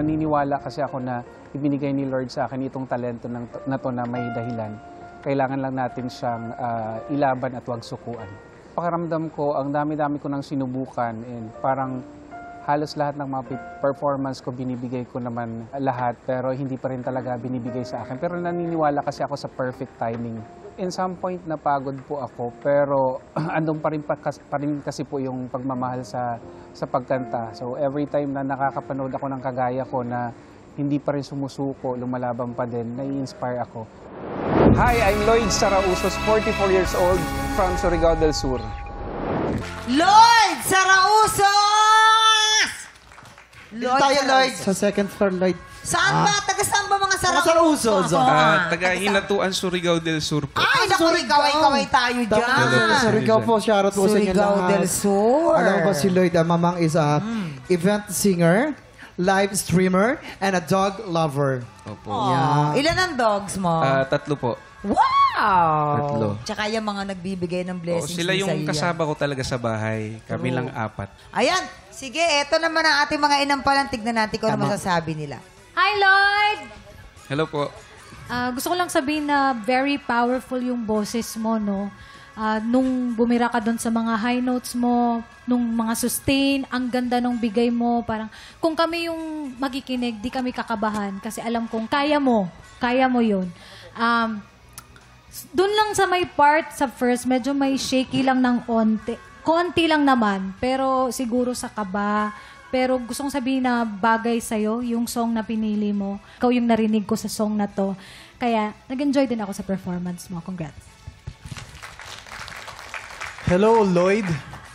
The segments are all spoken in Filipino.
naniniwala kasi ako na ibinigay ni Lord sa akin itong talento na to na may dahilan. Kailangan lang natin siyang ilaban at huwag sukuan. Pakiramdam ko, ang dami-dami ko nang sinubukan and parang halos lahat ng mga performance ko binibigay ko naman lahat pero hindi pa rin talaga binibigay sa akin. Pero naniniwala kasi ako sa perfect timing. In some point napagod po ako pero andun pa rin kasi po yung pagmamahal sa pagkanta. So every time na nakakapanood ako ng kagaya ko na hindi pa rin sumusuko, lumalaban pa din, nai-inspire ako. Hi, I'm Lloyd Sarausos, 44 years old from Surigao del Sur. Lloyd Sarausos! Lloyd. Sa second floor, Lloyd. Saan ba? Taga-saan ba mga Sarausos? Taga-Hinatuan, Surigao del Sur po. Ay, naku, kaway-kaway tayo dyan. Surigao po, shoutout po sa inyo lahat. Surigao del Sur. Alam mo ba si Lloyd, mamang is a event singer, live streamer, and a dog lover. Opo. Ilan ang dogs mo? 3 po. Wow! 3. Tsaka yung mga nagbibigay ng blessings. Sila yung kasama ko talaga sa bahay. Kami lang 4. Ayan. Sige, eto naman ang ating mga inampalan. Tignan natin kung ano masasabi nila. Hi, Lloyd! Hello po. Gusto ko lang sabihin na very powerful yung boses mo, no? Nung bumira ka doon sa mga high notes mo, nung mga sustain, ang ganda nung bigay mo. Parang, kung kami yung magikinig, di kami kakabahan. Kasi alam kong kaya mo yun. Doon lang sa may part, sa first, medyo may shaky lang ng konti lang naman. Pero siguro sa kaba. Pero gusto kong sabihin na bagay sa'yo, yung song na pinili mo. Ikaw yung narinig ko sa song na to. Kaya, nag-enjoy din ako sa performance mo. Congrats. Hello, Lloyd.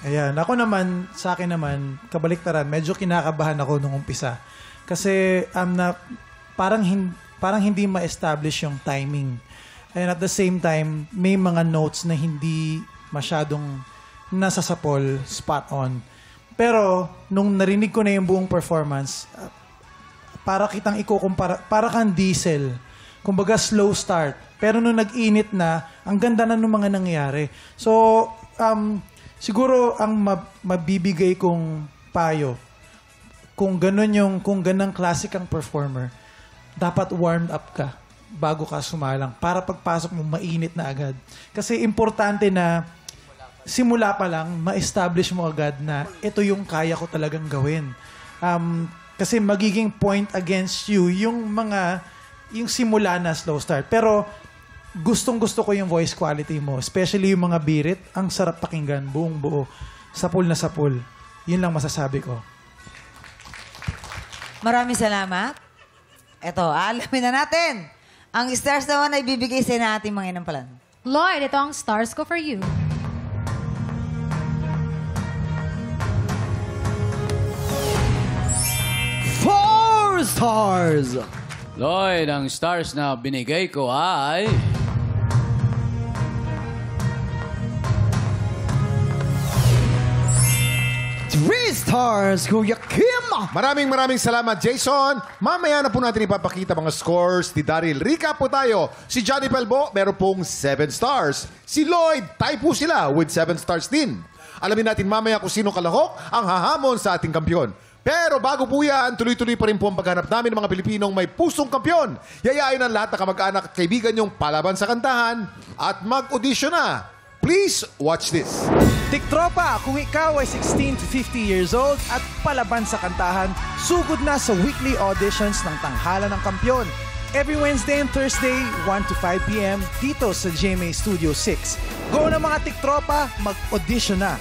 Ayan, ako naman, sa akin naman, kabaliktaran, medyo kinakabahan ako nung umpisa. Kasi parang hindi ma-establish yung timing. And at the same time, may mga notes na hindi masyadong nasasapol, spot on. Pero, nung narinig ko na yung buong performance, para kitang ikukumpara, para kang diesel. Kumbaga, slow start. Pero nung nag-init na, ang ganda na nung mga nangyari. So, siguro ang mabibigay kong payo, kung ganang classic ang performer, dapat warmed up ka bago ka sumalang para pagpasok mo mainit na agad. Kasi importante na simula pa lang ma-establish mo agad na ito yung kaya ko talagang gawin. Kasi magiging point against you yung simula na slow start. Pero gustong-gusto ko yung voice quality mo. Especially yung mga birit. Ang sarap pakinggan. Buong buo. Sapul na sapul. Yun lang masasabi ko. Maraming salamat. Eto, alamin na natin. Ang stars naman ay bibigay sa natin mga inampalan. Lloyd, ito ang stars ko for you. 4 stars! Lloyd, ang stars na binigay ko ay... 3 stars, Kuya Kim! Maraming salamat, Jason. Mamaya na po natin ipapakita mga scores ni Daryl. Recap po tayo. Si Johnny Pelbo, meron pong 7 stars. Si Lloyd, tie po sila with 7 stars din. Alamin natin mamaya kung sino kalahok ang hahamon sa ating kampyon. Pero bago po yan, tuloy-tuloy pa rin po ang paghanap namin ng mga Pilipinong may pusong kampyon. Yayain ang lahat na kamag-anak at kaibigan yung palaban sa kantahan at mag-audition na. Please watch this. Tiktropa, kung ikaw ay 16 to 50 years old at palaban sa kantahan, sugod na sa weekly auditions ng Tanghalan ng Kampyon. Every Wednesday and Thursday, 1 to 5 p.m. dito sa GMA Studio 6. Go na mga Tiktropa, mag-audition na.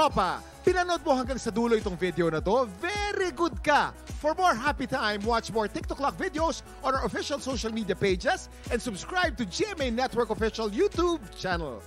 Tropa, pinanood mo hanggang sa dulo itong video na to, very good ka! For more happy time, watch more TikTok Lock videos on our official social media pages and subscribe to GMA Network official YouTube channel.